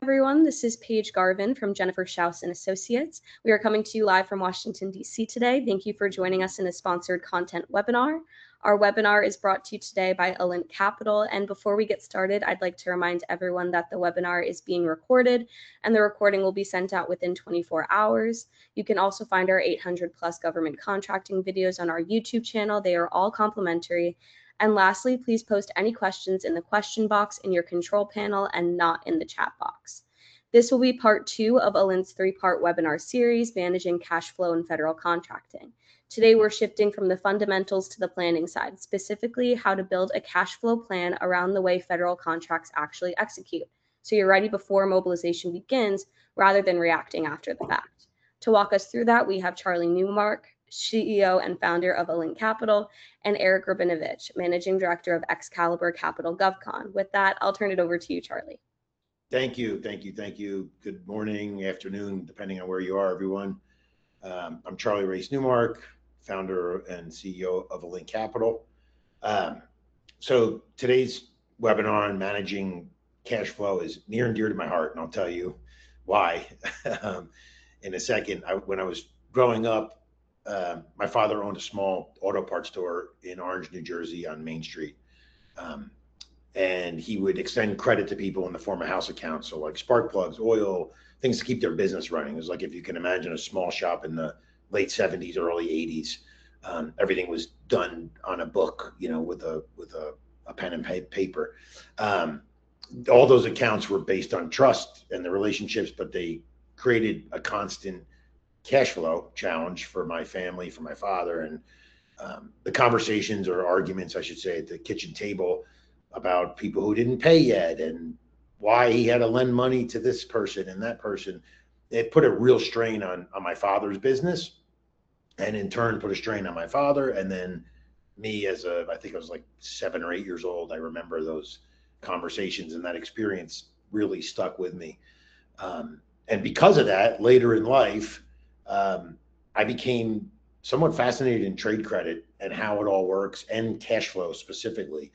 Everyone. This is Paige Garvin from Jennifer Schaus and Associates. We are coming to you live from Washington, D.C. today. Thank you for joining us in a sponsored content webinar. Our webinar is brought to you today by ELINT Capital. And before we get started, I'd like to remind everyone that the webinar is being recorded and the recording will be sent out within 24 hours. You can also find our 800 plus government contracting videos on our YouTube channel. They are all complimentary. And lastly, please post any questions in the question box in your control panel and not in the chat box. This will be part 2 of ELINT's 3-part webinar series, Managing Cash Flow in Federal Contracting. Today, we're shifting from the fundamentals to the planning side, specifically how to build a cash flow plan around the way federal contracts actually execute, so you're ready before mobilization begins rather than reacting after the fact. To walk us through that, we have Charlie Newmark, CEO and founder of ELINT Capital, and Eric Rabinovich, Managing Director of Excalibur Capital GovCon. With that, I'll turn it over to you, Charlie. Thank you. Good morning, afternoon, depending on where you are, everyone. I'm Charlie Race-Newmark, founder and CEO of ELINT Capital. So today's webinar on managing cash flow is near and dear to my heart, and I'll tell you why in a second. When I was growing up, my father owned a small auto parts store in Orange, New Jersey on Main Street. And he would extend credit to people in the form of house accounts. So like spark plugs, oil, things to keep their business running. It was like, if you can imagine a small shop in the late 70s, early 80s, everything was done on a book, with a pen and paper. All those accounts were based on trust and the relationships, but they created a constant cash flow challenge for my family, for my father. And the conversations, or arguments, I should say, at the kitchen table about people who didn't pay yet and why he had to lend money to this person and that person, it put a real strain on my father's business, and in turn put a strain on my father. And then me, I think I was like 7 or 8 years old, I remember those conversations, and that experience really stuck with me. And because of that, later in life, I became somewhat fascinated in trade credit and how it all works, and cash flow specifically.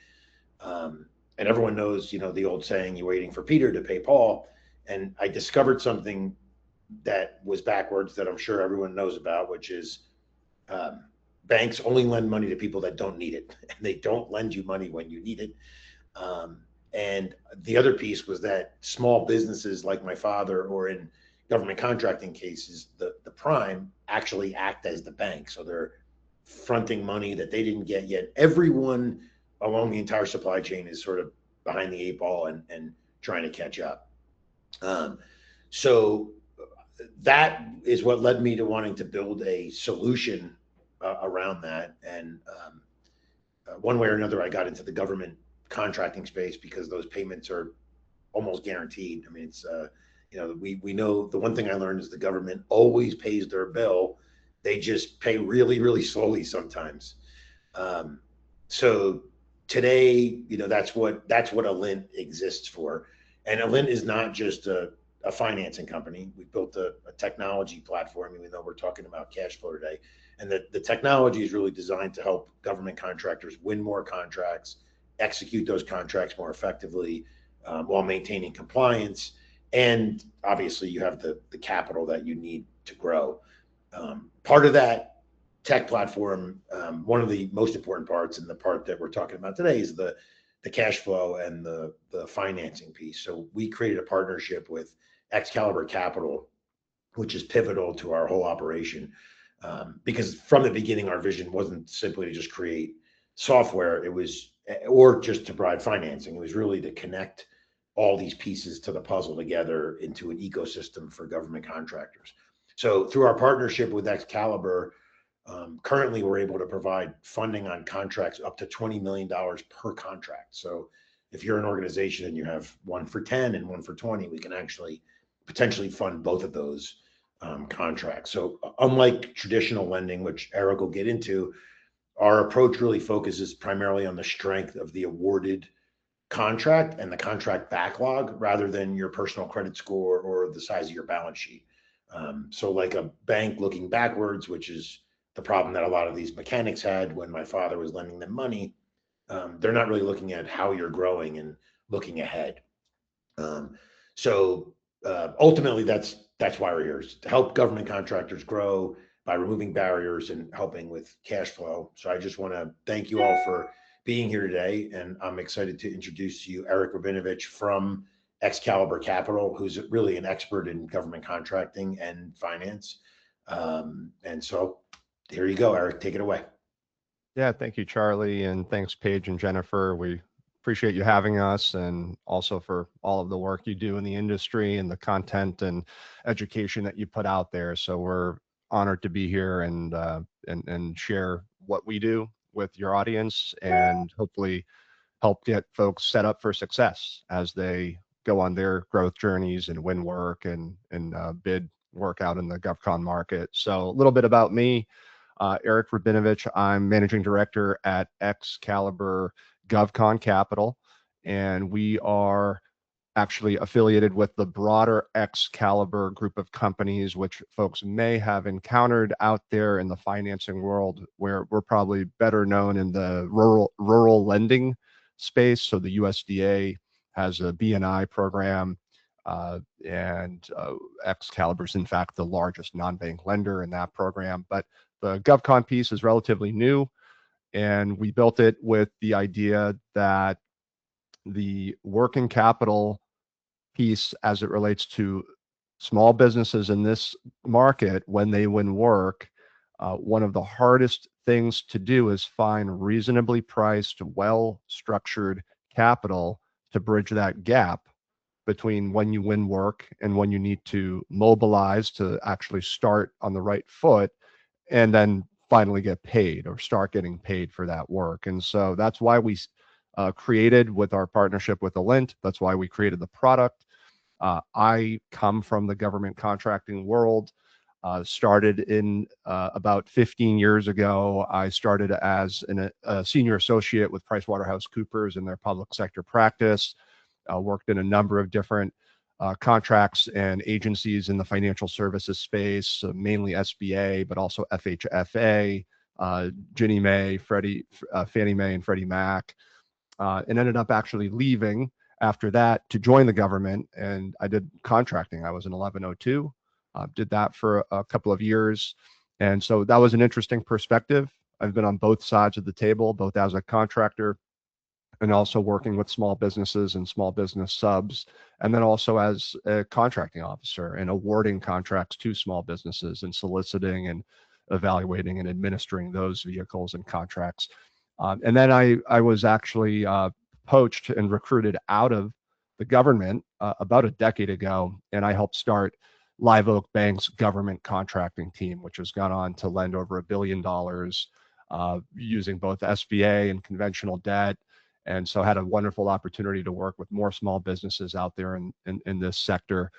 And everyone knows, the old saying, you're waiting for Peter to pay Paul. And I discovered something that was backwards that I'm sure everyone knows about, which is banks only lend money to people that don't need it. And they don't lend you money when you need it. And the other piece was that small businesses like my father, or in government contracting cases, the prime actually act as the bank. So they're fronting money that they didn't get yet. Everyone along the entire supply chain is sort of behind the 8 ball and trying to catch up. So that is what led me to wanting to build a solution around that. And one way or another, I got into the government contracting space because those payments are almost guaranteed. I mean, it's we know the one thing I learned is the government always pays their bill. They just pay really, really slowly sometimes. So today, that's what ELINT exists for. And ELINT is not just a financing company. We built a technology platform, even though we're talking about cash flow today. And the technology is really designed to help government contractors win more contracts, execute those contracts more effectively, while maintaining compliance. And obviously you have the capital that you need to grow. Part of that tech platform, one of the most important parts, and the part that we're talking about today, is the cash flow and the financing piece. So we created a partnership with Excalibur Capital, which is pivotal to our whole operation, because from the beginning, our vision wasn't simply to just create software, or just to provide financing. It was really to connect all these pieces to the puzzle together into an ecosystem for government contractors. So through our partnership with Excalibur, currently we're able to provide funding on contracts up to $20 million per contract. So if you're an organization and you have one for 10 and one for 20, we can actually potentially fund both of those contracts. So unlike traditional lending, which Eric will get into, our approach really focuses primarily on the strength of the awarded contract and the contract backlog, rather than your personal credit score or the size of your balance sheet. So like a bank looking backwards, which is the problem that a lot of these mechanics had when my father was lending them money, they're not really looking at how you're growing and looking ahead. So ultimately, that's why we're here, is to help government contractors grow by removing barriers and helping with cash flow. So I just want to thank you all for being here today, and I'm excited to introduce to you Eric Rabinovich from Excalibur Capital, who's really an expert in government contracting and finance. And so here you go, Eric, take it away. Yeah, thank you, Charlie, and thanks, Paige and Jennifer. We appreciate you having us, and also for all of the work you do in the industry and the content and education that you put out there. So we're honored to be here and share what we do with your audience, and hopefully help get folks set up for success as they go on their growth journeys and win work and bid work out in the GovCon market. So a little bit about me. Eric Rabinovich, I'm managing director at Excalibur GovCon Capital, and we are actually affiliated with the broader Excalibur group of companies, which folks may have encountered out there in the financing world, where we're probably better known in the rural lending space. So the USDA has a BNI program, and Excalibur is in fact the largest non-bank lender in that program. But the GovCon piece is relatively new, and we built it with the idea that the working capital piece, as it relates to small businesses in this market when they win work, one of the hardest things to do is find reasonably priced, well-structured capital to bridge that gap between when you win work and when you need to mobilize to actually start on the right foot, and then finally get paid or start getting paid for that work. And so that's why we created, with our partnership with ELINT, that's why we created the product. I come from the government contracting world. Started in about 15 years ago. I started as a senior associate with PricewaterhouseCoopers in their public sector practice. Worked in a number of different contracts and agencies in the financial services space, mainly SBA, but also FHFA, Ginnie Mae, Fannie Mae, and Freddie Mac, and ended up actually leaving after that to join the government. And I did contracting. I was in 1102, did that for a couple of years. And so that was an interesting perspective. I've been on both sides of the table, both as a contractor and also working with small businesses and small business subs, and then also as a contracting officer and awarding contracts to small businesses and soliciting and evaluating and administering those vehicles and contracts. And then I was actually poached and recruited out of the government about a decade ago, and I helped start Live Oak Bank's government contracting team, which has gone on to lend over $1 billion using both SBA and conventional debt. And so had a wonderful opportunity to work with more small businesses out there in this sector.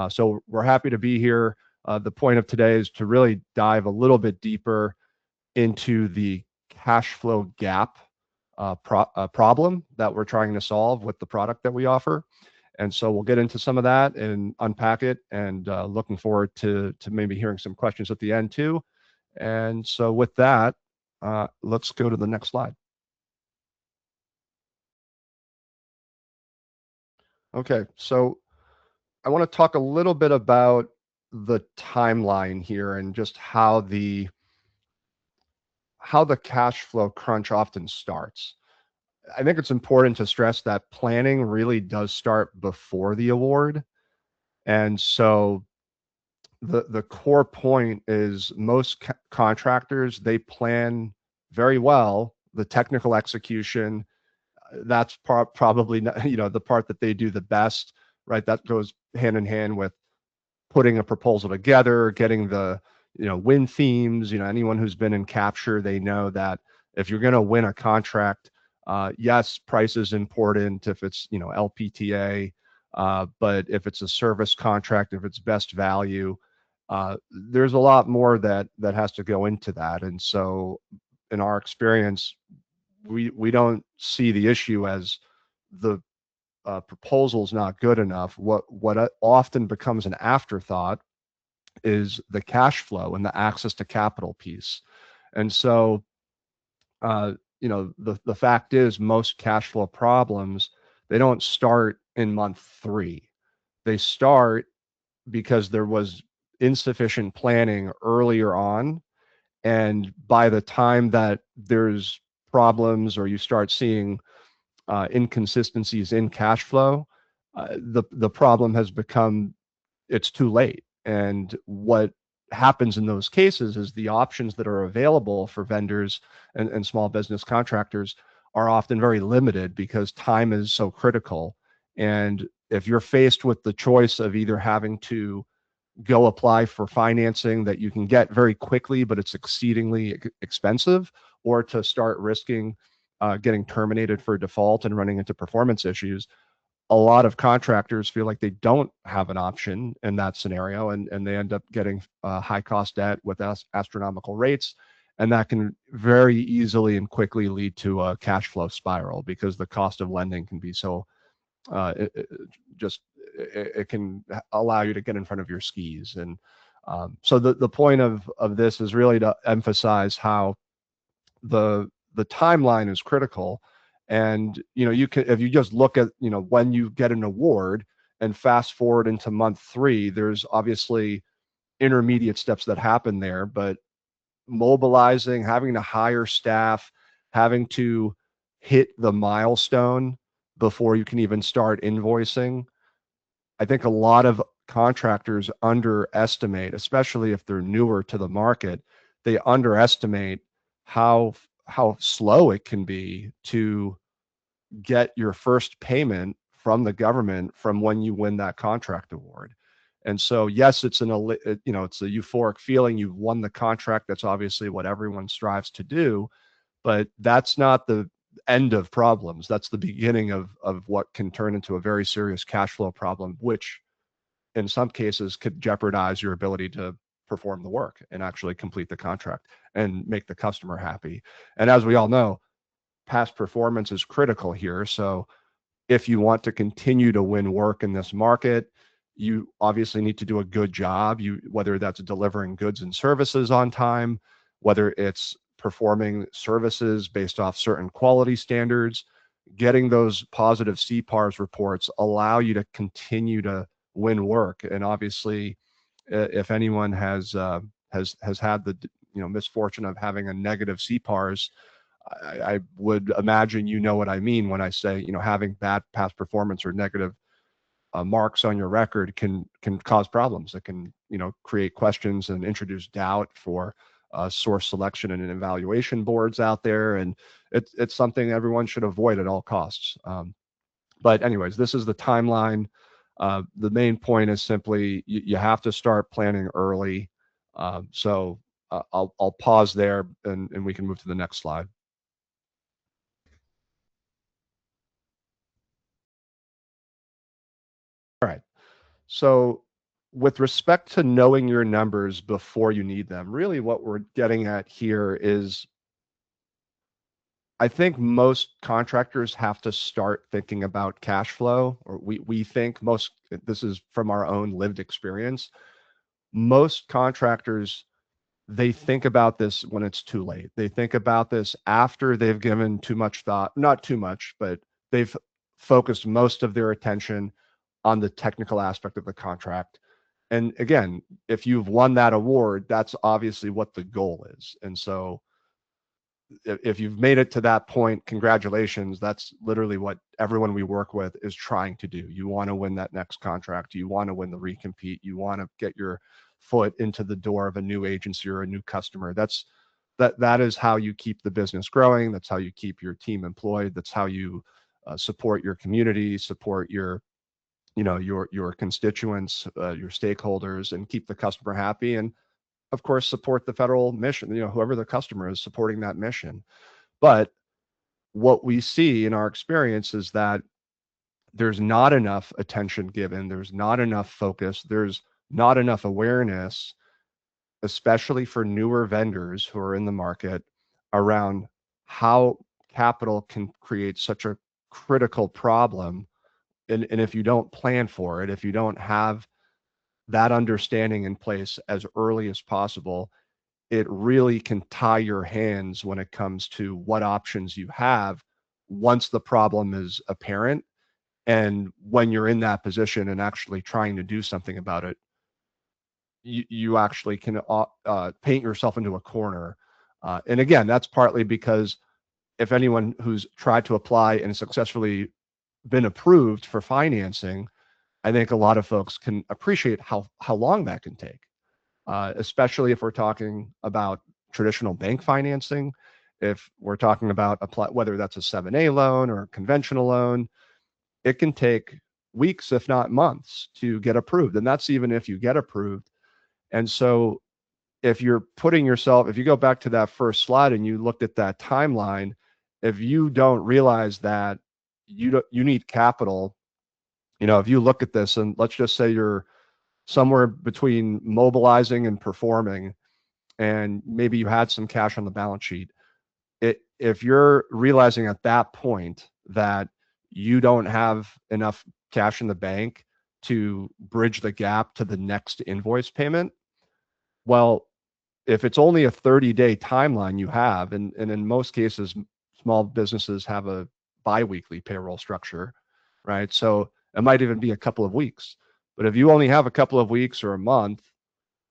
So we're happy to be here. The point of today is to really dive a little bit deeper into the cash flow gap problem that we're trying to solve with the product that we offer. And so we'll get into some of that and unpack it, and looking forward to maybe hearing some questions at the end too. And so with that, let's go to the next slide. Okay, so I want to talk a little bit about the timeline here and just how the cash flow crunch often starts. I think it's important to stress that planning really does start before the award. And so the core point is most contractors, they plan very well. The technical execution, that's probably not, the part that they do the best, right? That goes hand in hand with putting a proposal together, getting the win themes. Anyone who's been in capture, they know that if you're going to win a contract, yes, price is important if it's LPTA, but if it's a service contract, if it's best value, there's a lot more that has to go into that. And so in our experience, we don't see the issue as the proposal's not good enough. What often becomes an afterthought is the cash flow and the access to capital piece. And so, the fact is, most cash flow problems, they don't start in month 3. They start because there was insufficient planning earlier on. And by the time that there's problems or you start seeing inconsistencies in cash flow, the problem has become, it's too late. And what happens in those cases is the options that are available for vendors and small business contractors are often very limited because time is so critical. And if you're faced with the choice of either having to go apply for financing that you can get very quickly, but it's exceedingly expensive, or to start risking getting terminated for default and running into performance issues, a lot of contractors feel like they don't have an option in that scenario, and they end up getting high cost debt with astronomical rates. And that can very easily and quickly lead to a cash flow spiral because the cost of lending can be so just it can allow you to get in front of your skis. And so the point of this is really to emphasize how the timeline is critical. And you can, if you just look at when you get an award and fast forward into month 3, there's obviously intermediate steps that happen there, but mobilizing, having to hire staff, having to hit the milestone before you can even start invoicing. I think a lot of contractors underestimate, especially if they're newer to the market, they underestimate how how slow it can be to get your first payment from the government from when you win that contract award. And so, yes, it's it's a euphoric feeling. You've won the contract. That's obviously what everyone strives to do, but that's not the end of problems. That's the beginning of what can turn into a very serious cash flow problem, which in some cases could jeopardize your ability to perform the work and actually complete the contract and make the customer happy. And as we all know, past performance is critical here. So if you want to continue to win work in this market, you obviously need to do a good job. Whether that's delivering goods and services on time, whether it's performing services based off certain quality standards, getting those positive CPARS reports allow you to continue to win work. And obviously, if anyone has had the misfortune of having a negative CPARS, I would imagine what I mean when I say having bad past performance or negative marks on your record can cause problems. It can create questions and introduce doubt for source selection and evaluation boards out there, and it's something everyone should avoid at all costs. But anyways, this is the timeline. The main point is simply you have to start planning early. So I'll pause there and we can move to the next slide. All right. So with respect to knowing your numbers before you need them, really what we're getting at here is I think most contractors have to start thinking about cash flow, or we think most, this is from our own lived experience, most contractors, they think about this when it's too late. They think about this after they've given too much thought, not too much, but they've focused most of their attention on the technical aspect of the contract. And again, if you've won that award, that's obviously what the goal is. And so if you've made it to that point, congratulations. That's literally what everyone we work with is trying to do. You want to win that next contract. You want to win the recompete. You want to get your foot into the door of a new agency or a new customer. That is how you keep the business growing. That's how you keep your team employed. That's how you support your community, support your your constituents, your stakeholders, and keep the customer happy. And of course, support the federal mission, whoever the customer is supporting that mission. But what we see in our experience is that there's not enough attention given, there's not enough focus, there's not enough awareness, especially for newer vendors who are in the market, around how capital can create such a critical problem. And if you don't plan for it, if you don't have that understanding in place as early as possible, it really can tie your hands when it comes to what options you have once the problem is apparent. And when you're in that position and actually trying to do something about it, you actually can paint yourself into a corner. And again, that's partly because if anyone who's tried to apply and successfully been approved for financing, I think a lot of folks can appreciate how long that can take, especially if we're talking about traditional bank financing. If we're talking about whether that's a 7A loan or a conventional loan, it can take weeks, if not months, to get approved. And that's even if you get approved. And so if you're putting yourself, if you go back to that first slide and you looked at that timeline, if you don't realize that you need capital, if you look at this and let's just say you're somewhere between mobilizing and performing, and maybe you had some cash on the balance sheet, if you're realizing at that point that you don't have enough cash in the bank to bridge the gap to the next invoice payment, well, if it's only a 30-day timeline you have, and in most cases, small businesses have a biweekly payroll structure, right? So it might even be a couple of weeks. But if you only have a couple of weeks or a month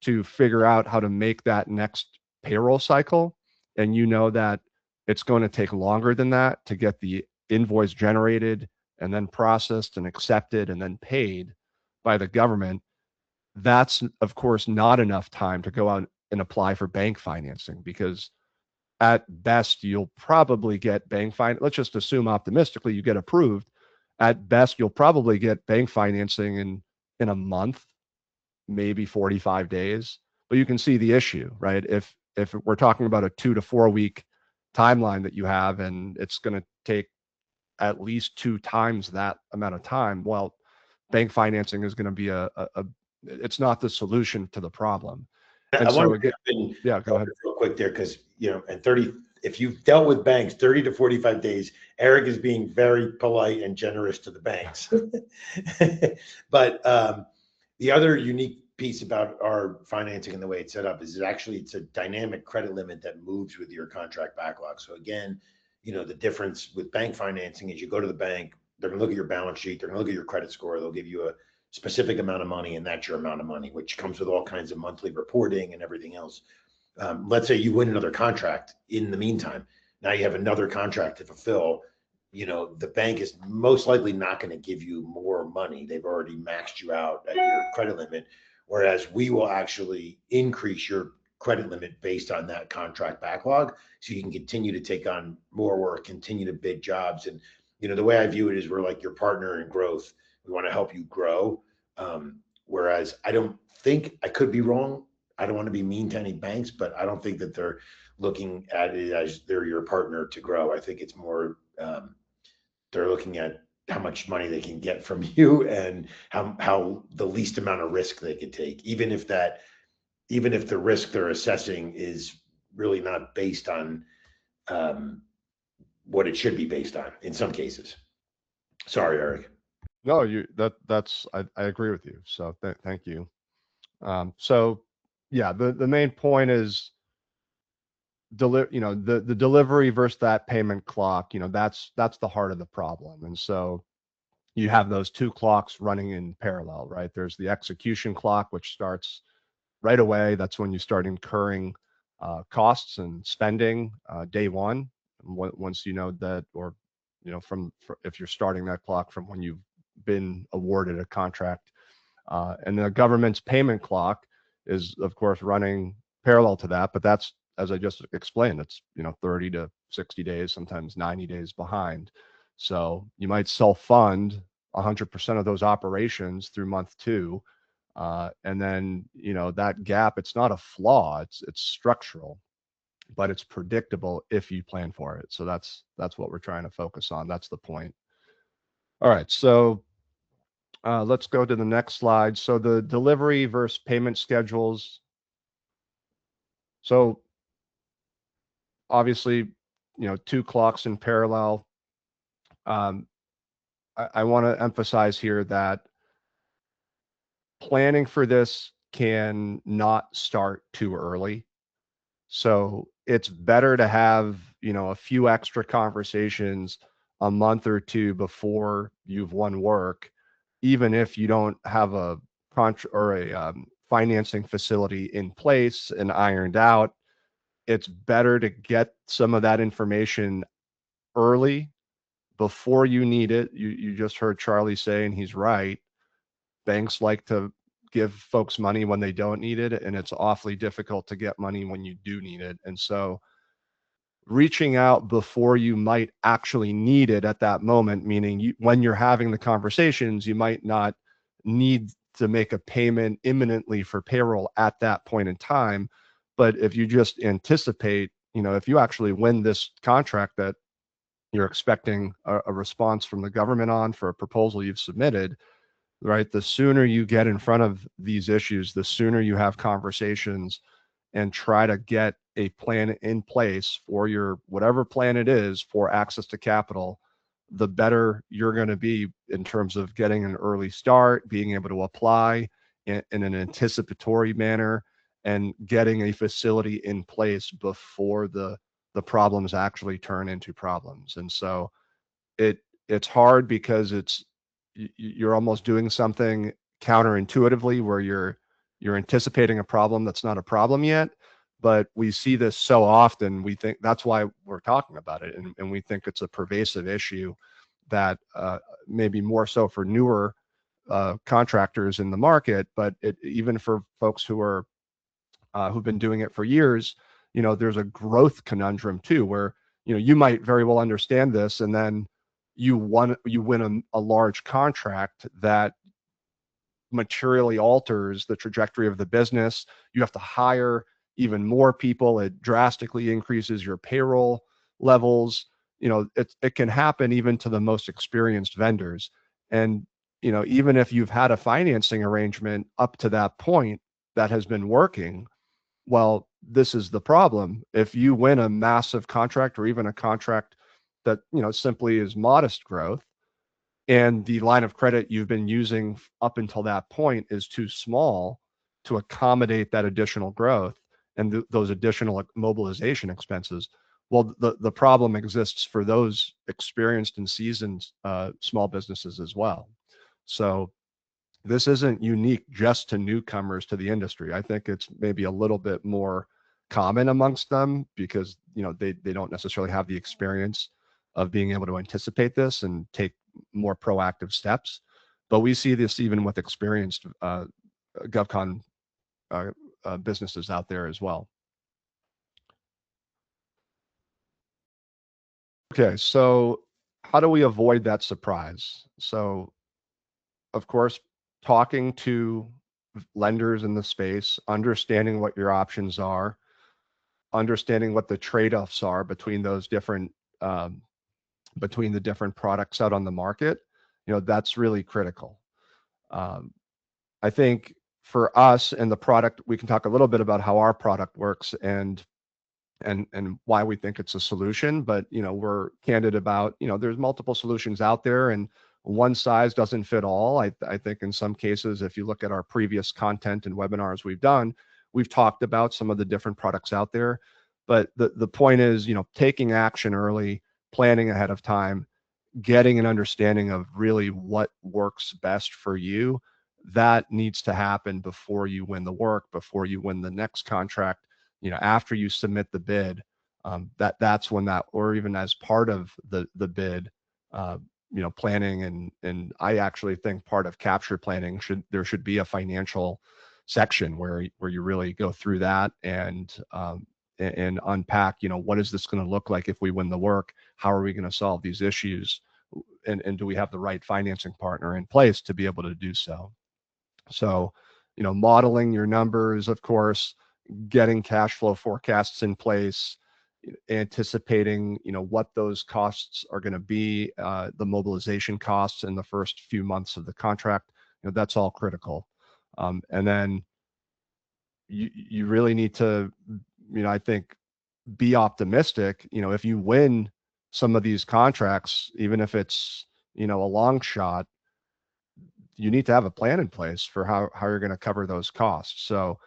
to figure out how to make that next payroll cycle, and you know that it's going to take longer than that to get the invoice generated and then processed and accepted and then paid by the government, that's of course not enough time to go out and apply for bank financing, because at best you'll probably get bank finance. Let's just assume optimistically you get approved. At best you'll probably get bank financing in a month, maybe 45 days. But you can see the issue, right? If we're talking about a 2 to 4 week timeline that you have, and it's going to take at least 2 times that amount of time, well, bank financing is going to be it's not the solution to the problem. And I so want again, to yeah, go ahead. real quick there, because and 30, if you've dealt with banks, 30 to 45 days, Eric is being very polite and generous to the banks. But the other unique piece about our financing and the way it's set up is it's a dynamic credit limit that moves with your contract backlog. So again, the difference with bank financing is you go to the bank, they're gonna look at your balance sheet, they're gonna look at your credit score, they'll give you a specific amount of money, and that's your amount of money, which comes with all kinds of monthly reporting and everything else. Let's say you win another contract in the meantime. Now you have another contract to fulfill. The bank is most likely not going to give you more money. They've already maxed you out at your credit limit, whereas we will actually increase your credit limit based on that contract backlog, so you can continue to take on more work, continue to bid jobs. And the way I view it is we're like your partner in growth. We want to help you grow. Whereas I don't think, I could be wrong, I don't want to be mean to any banks, but I don't think that they're looking at it as they're your partner to grow. I think it's more they're looking at how much money they can get from you and how the least amount of risk they could take, even if the risk they're assessing is really not based on what it should be based on in some cases. Sorry, Eric. No, I agree with you. So thank you. So yeah, the main point is the delivery versus that payment clock. That's the heart of the problem. And so you have those 2 clocks running in parallel, right? There's the execution clock, which starts right away. That's when you start incurring costs and spending day one. Once you know that, or if you're starting that clock from when you've been awarded a contract. And the government's payment clock is, of course, running parallel to that, but that's, as I just explained, it's 30 to 60 days, sometimes 90 days behind. So you might self-fund 100% of those operations through month 2, and then that gap, it's not a flaw, it's structural, but it's predictable if you plan for it. So that's what we're trying to focus on. That's the point. All right, so let's go to the next slide. So the delivery versus payment schedules. So obviously, 2 clocks in parallel. I want to emphasize here that planning for this can not start too early. So it's better to have, a few extra conversations a month or two before you've won work, even if you don't have a financing facility in place and ironed out. It's better to get some of that information early before you need it. You just heard Charlie say, and he's right. Banks like to give folks money when they don't need it, and it's awfully difficult to get money when you do need it. And so reaching out before you might actually need it at that moment, meaning when you're having the conversations, you might not need to make a payment imminently for payroll at that point in time. But if you just anticipate, if you actually win this contract that you're expecting a response from the government on for a proposal you've submitted, right? The sooner you get in front of these issues, the sooner you have conversations and try to get a plan in place for your whatever plan it is for access to capital, the better you're going to be in terms of getting an early start, being able to apply in an anticipatory manner, and getting a facility in place before the problems actually turn into problems. And so it's hard because you're almost doing something counterintuitively where you're anticipating a problem that's not a problem yet. But we see this so often, we think that's why we're talking about it, and we think it's a pervasive issue that maybe more so for newer contractors in the market, but even for folks who've been doing it for years, there's a growth conundrum too, where you might very well understand this, and then you win a large contract that materially alters the trajectory of the business. You have to hire even more people. It drastically increases your payroll levels. It can happen even to the most experienced vendors. And even if you've had a financing arrangement up to that point that has been working, well, this is the problem. If you win a massive contract or even a contract that simply is modest growth, and the line of credit you've been using up until that point is too small to accommodate that additional growth and those additional mobilization expenses, well, the problem exists for those experienced and seasoned small businesses as well. So this isn't unique just to newcomers to the industry. I think it's maybe a little bit more common amongst them because they don't necessarily have the experience of being able to anticipate this and take more proactive steps. But we see this even with experienced GovCon businesses out there as well. Okay, so how do we avoid that surprise? So, of course, talking to lenders in the space, understanding what your options are, understanding what the trade-offs are between those different between the different products out on the market, that's really critical. I think for us and the product, we can talk a little bit about how our product works and why we think it's a solution. But we're candid about there's multiple solutions out there, and one size doesn't fit all. I think in some cases, if you look at our previous content and webinars we've done, we've talked about some of the different products out there. But the point is, taking action early, planning ahead of time, getting an understanding of really what works best for you, that needs to happen before you win the work, before you win the next contract. After you submit the bid, that's when that, or even as part of the bid, planning and I actually think part of capture planning there should be a financial section where you really go through that and unpack, what is this going to look like if we win the work? How are we going to solve these issues? And do we have the right financing partner in place to be able to do so? So, modeling your numbers, of course, getting cash flow forecasts in place, anticipating, what those costs are going to be, the mobilization costs in the first few months of the contract, that's all critical. And then you really need to, I think, be optimistic. If you win some of these contracts, even if it's, a long shot, you need to have a plan in place for how you're going to cover those costs. So,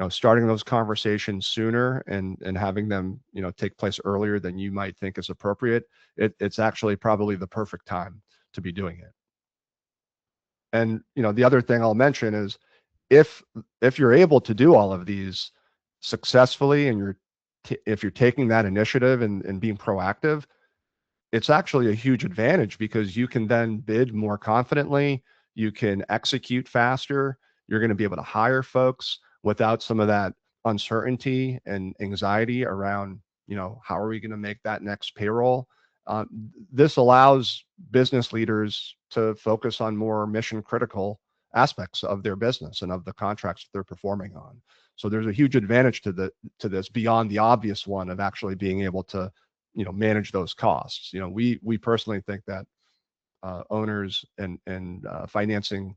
starting those conversations sooner and having them, take place earlier than you might think is appropriate, it's actually probably the perfect time to be doing it. And, the other thing I'll mention is if you're able to do all of these successfully and if you're taking that initiative and being proactive, it's actually a huge advantage because you can then bid more confidently, you can execute faster, you're going to be able to hire folks without some of that uncertainty and anxiety around, how are we going to make that next payroll? This allows business leaders to focus on more mission critical aspects of their business and of the contracts that they're performing on. So there's a huge advantage to this beyond the obvious one of actually being able to manage those costs. We personally think that owners and financing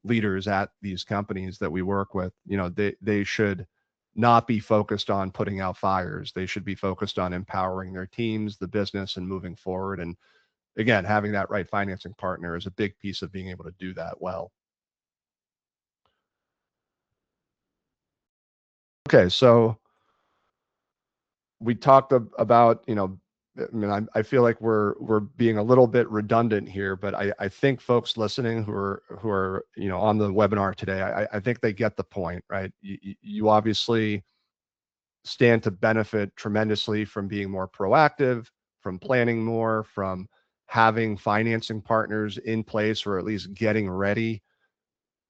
leaders at these companies that we work with, they should not be focused on putting out fires. They should be focused on empowering their teams, the business, and moving forward. And again, having that right financing partner is a big piece of being able to do that well. Okay, so we talked about, I feel like we're being a little bit redundant here, but I think folks listening who are on the webinar today, I think they get the point, right? You obviously stand to benefit tremendously from being more proactive, from planning more, from having financing partners in place, or at least getting ready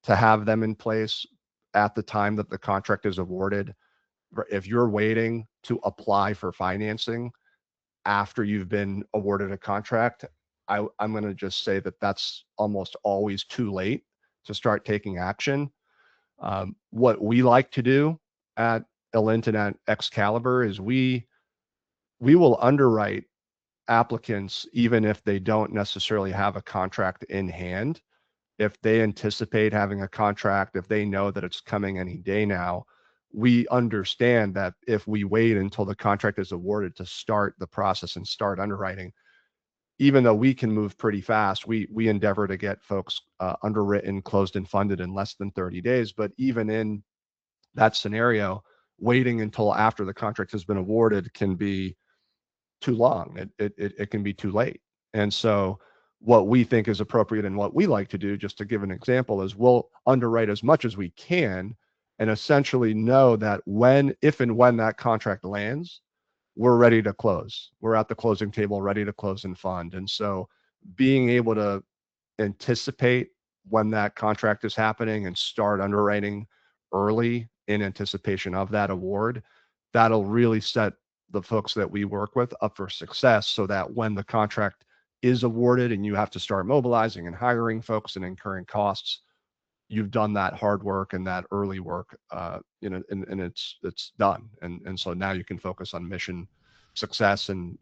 to have them in place at the time that the contract is awarded. If you're waiting to apply for financing after you've been awarded a contract, I'm going to just say that that's almost always too late to start taking action. What we like to do at ELINT and at Excalibur is we will underwrite applicants even if they don't necessarily have a contract in hand. If they anticipate having a contract, if they know that it's coming any day now, we understand that if we wait until the contract is awarded to start the process and start underwriting, even though we can move pretty fast, we endeavor to get folks underwritten, closed, and funded in less than 30 days. But even in that scenario, waiting until after the contract has been awarded can be too long. It can be too late. And so what we think is appropriate and what we like to do, just to give an example, is we'll underwrite as much as we can and essentially know that if and when that contract lands, we're ready to close. We're at the closing table, ready to close and fund. And so being able to anticipate when that contract is happening and start underwriting early in anticipation of that award, that'll really set the folks that we work with up for success, so that when the contract is awarded and you have to start mobilizing and hiring folks and incurring costs, you've done that hard work and that early work, and it's done. And so now you can focus on mission success and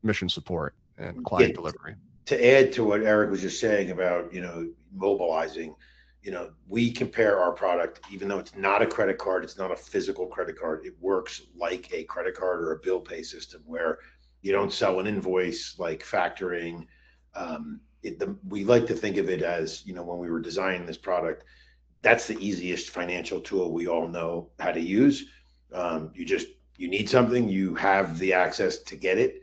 mission support and client delivery. To add to what Eric was just saying about mobilizing, we compare our product, even though it's not a credit card, it's not a physical credit card, it works like a credit card or a bill pay system where you don't sell an invoice like factoring. We like to think of it as, when we were designing this product, that's the easiest financial tool we all know how to use. You need something, you have the access to get it.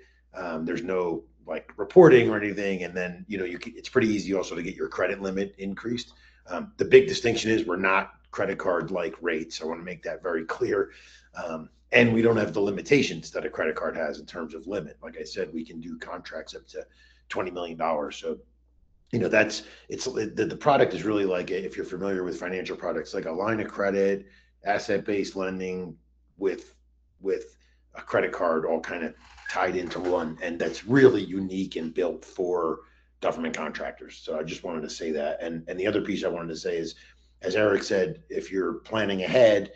There's no like reporting or anything. And then, it's pretty easy also to get your credit limit increased. The big distinction is we're not credit card like rates. I want to make that very clear. And we don't have the limitations that a credit card has in terms of limit. Like I said, we can do contracts up to $20 million. So, the product is really like, if you're familiar with financial products, like a line of credit, asset-based lending with a credit card, all kind of tied into one. And that's really unique and built for government contractors. So I just wanted to say that. And the other piece I wanted to say is, as Eric said, if you're planning ahead,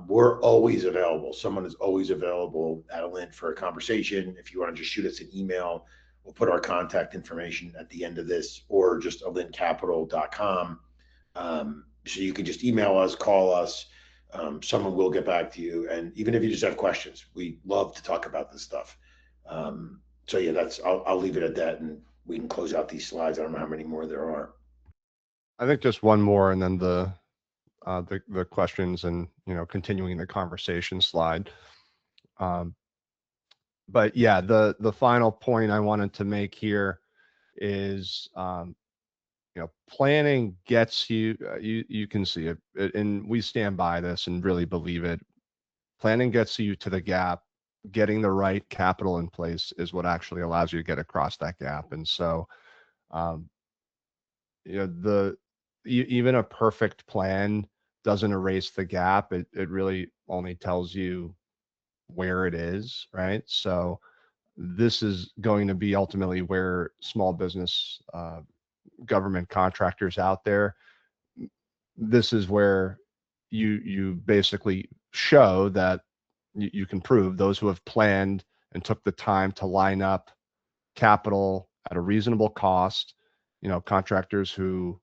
we're always available. Someone is always available at ELINT for a conversation. If you want to just shoot us an email, we'll put our contact information at the end of this, or just elintcapital.com. So you can just email us, call us. Someone will get back to you. And even if you just have questions, we love to talk about this stuff. So yeah, I'll leave it at that, and we can close out these slides. I don't know how many more there are. I think just one more, and then the questions and, continuing the conversation slide. But yeah, the final point I wanted to make here is, planning gets you, you can see it, and we stand by this and really believe it. Planning gets you to the gap. Getting the right capital in place is what actually allows you to get across that gap. And so, um, even a perfect plan doesn't erase the gap. It really only tells you where it is, right? So this is going to be ultimately where small business, government contractors out there, this is where you basically show that you can prove those who have planned and took the time to line up capital at a reasonable cost, contractors who,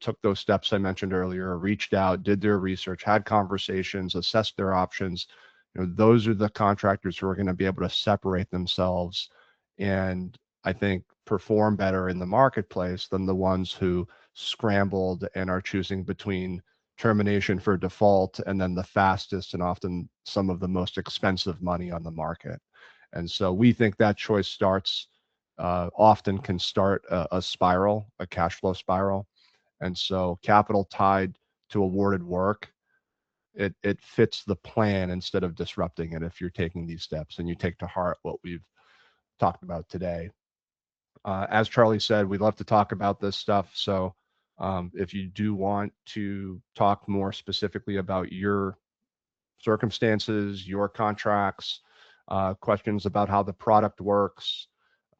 took those steps I mentioned earlier, reached out, did their research, had conversations, assessed their options. Those are the contractors who are going to be able to separate themselves and, I think, perform better in the marketplace than the ones who scrambled and are choosing between termination for default and then the fastest and often some of the most expensive money on the market. And so we think that choice starts, often can start a spiral, a cash flow spiral. And so capital tied to awarded work, it fits the plan instead of disrupting it if you're taking these steps and you take to heart what we've talked about today. As Charlie said, we love to talk about this stuff. So if you do want to talk more specifically about your circumstances, your contracts, questions about how the product works,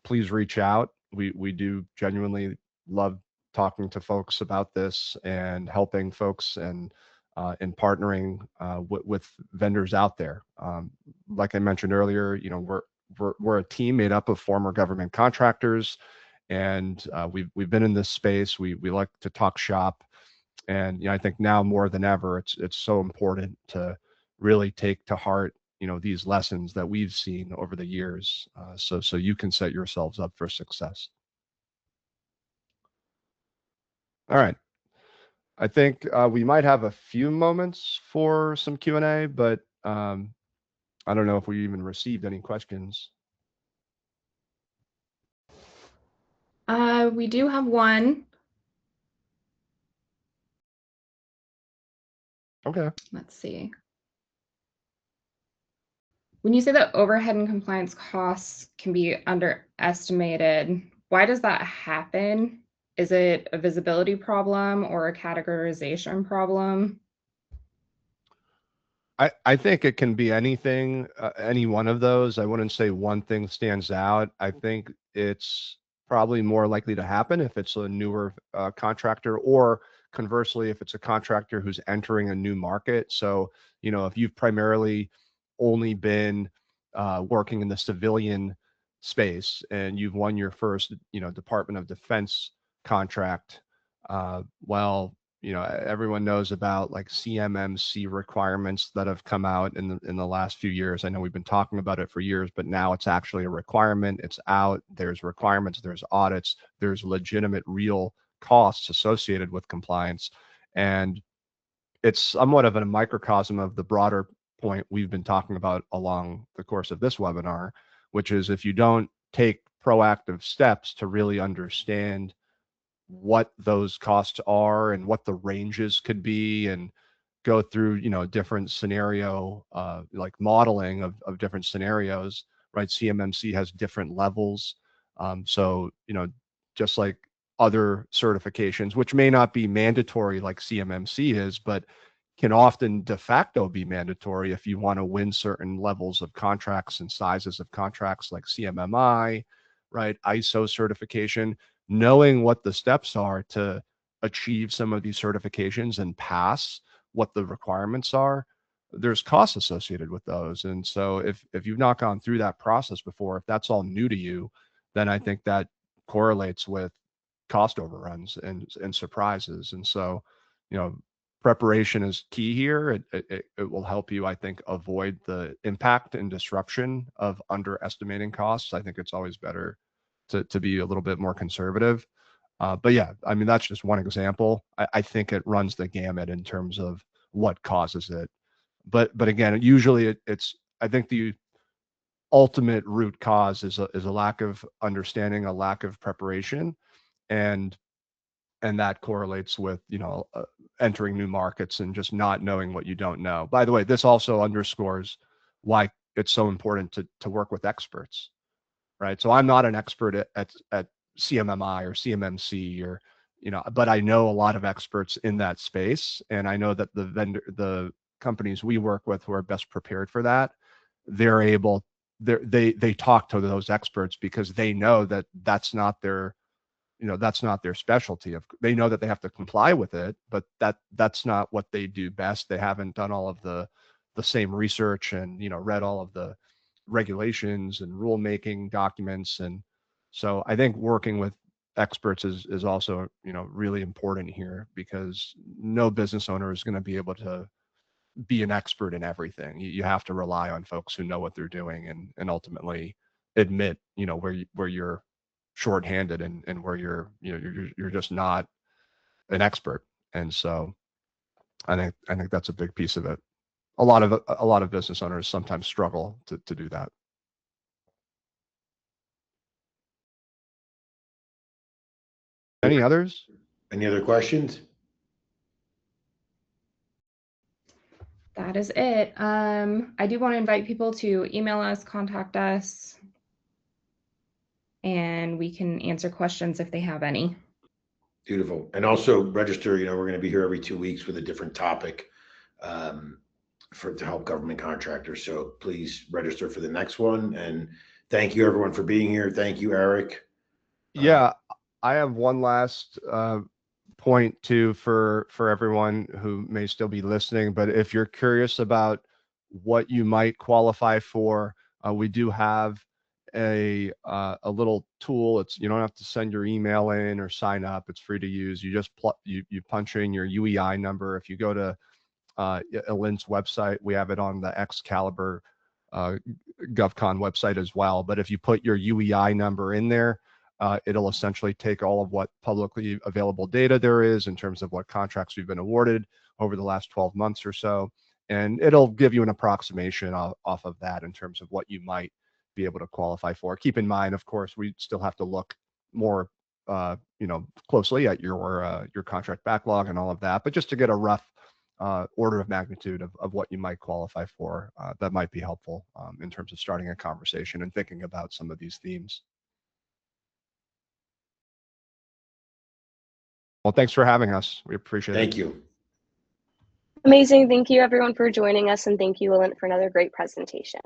please reach out. We do genuinely love talking to folks about this and helping folks and partnering with vendors out there. Like I mentioned earlier, we're a team made up of former government contractors, and we've been in this space. We like to talk shop, and I think now more than ever, it's so important to really take to heart these lessons that we've seen over the years, so you can set yourselves up for success. All right. I think we might have a few moments for some Q&A, but I don't know if we even received any questions. We do have one. Okay. Let's see. When you say that overhead and compliance costs can be underestimated, why does that happen? Is it a visibility problem or a categorization problem? I think it can be anything, any one of those. I wouldn't say one thing stands out. I think it's probably more likely to happen if it's a newer contractor, or conversely, if it's a contractor who's entering a new market. So, if you've primarily only been working in the civilian space and you've won your first, Department of Defense contract, well, everyone knows about like CMMC requirements that have come out in the last few years. I know we've been talking about it for years, but now it's actually a requirement. It's out. There's requirements, there's audits, there's legitimate real costs associated with compliance. And it's somewhat of a microcosm of the broader point we've been talking about along the course of this webinar, which is if you don't take proactive steps to really understand what those costs are and what the ranges could be, and go through different scenario like modeling of different scenarios, right? CMMC has different levels, so just like other certifications, which may not be mandatory like CMMC is, but can often de facto be mandatory if you want to win certain levels of contracts and sizes of contracts, like CMMI, right? ISO certification. Knowing what the steps are to achieve some of these certifications and pass what the requirements are, there's costs associated with those. And so if you've not gone through that process before, if that's all new to you, then I think that correlates with cost overruns and surprises. And so, preparation is key here. It will help you, I think, avoid the impact and disruption of underestimating costs. I think it's always better to be a little bit more conservative. But yeah, I mean, that's just one example. I think it runs the gamut in terms of what causes it. But again, usually I think the ultimate root cause is a lack of understanding, a lack of preparation, and that correlates with, entering new markets and just not knowing what you don't know. By the way, this also underscores why it's so important to work with experts, right? So I'm not an expert at CMMI or CMMC or, but I know a lot of experts in that space, and I know that the companies we work with who are best prepared for that, they're able, they talk to those experts because they know that that's not their specialty. They know that they have to comply with it, but that's not what they do best. They haven't done all of the same research and, read all of the regulations and rulemaking documents. And so I think working with experts is also, really important here, because no business owner is going to be able to be an expert in everything. You have to rely on folks who know what they're doing, and ultimately admit, where you're shorthanded, and where you're just not an expert. And so I think that's a big piece of it. A lot of business owners sometimes struggle to do that. Any others? Any other questions? That is it. I do want to invite people to email us, contact us, and we can answer questions if they have any. Beautiful. And also register, we're going to be here every 2 weeks with a different topic to help government contractors. So please register for the next one. And thank you everyone for being here. Thank you, Eric. Yeah, I have one last point too for everyone who may still be listening. But if you're curious about what you might qualify for, we do have a little tool. You don't have to send your email in or sign up. It's free to use. You just you punch in your UEI number. If you go to ELINT's website, we have it on the Excalibur GovCon website as well. But if you put your UEI number in there, it'll essentially take all of what publicly available data there is in terms of what contracts we've been awarded over the last 12 months or so. And it'll give you an approximation off of that in terms of what you might be able to qualify for. Keep in mind, of course, we still have to look more, closely at your contract backlog and all of that. But just to get a rough order of magnitude of what you might qualify for, that might be helpful in terms of starting a conversation and thinking about some of these themes. Well, thanks for having us. We appreciate it. Thank you. Amazing. Thank you everyone for joining us, and thank you, ELINT, for another great presentation.